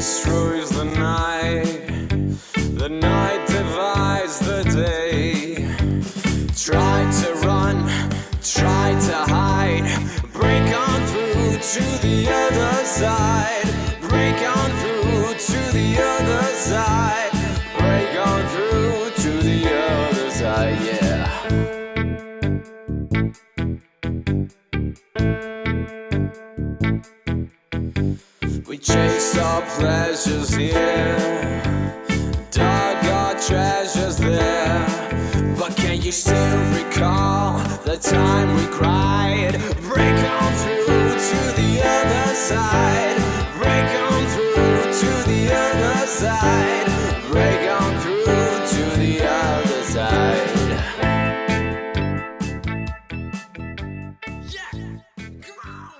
destroys the night divides the day. Try to run, try to hide, break on through to the other side, break on through to the other side, break on through to the other side, yeah. We chased our pleasures here, dug our treasures there, but can you still recall the time we cried? Break on through to the other side.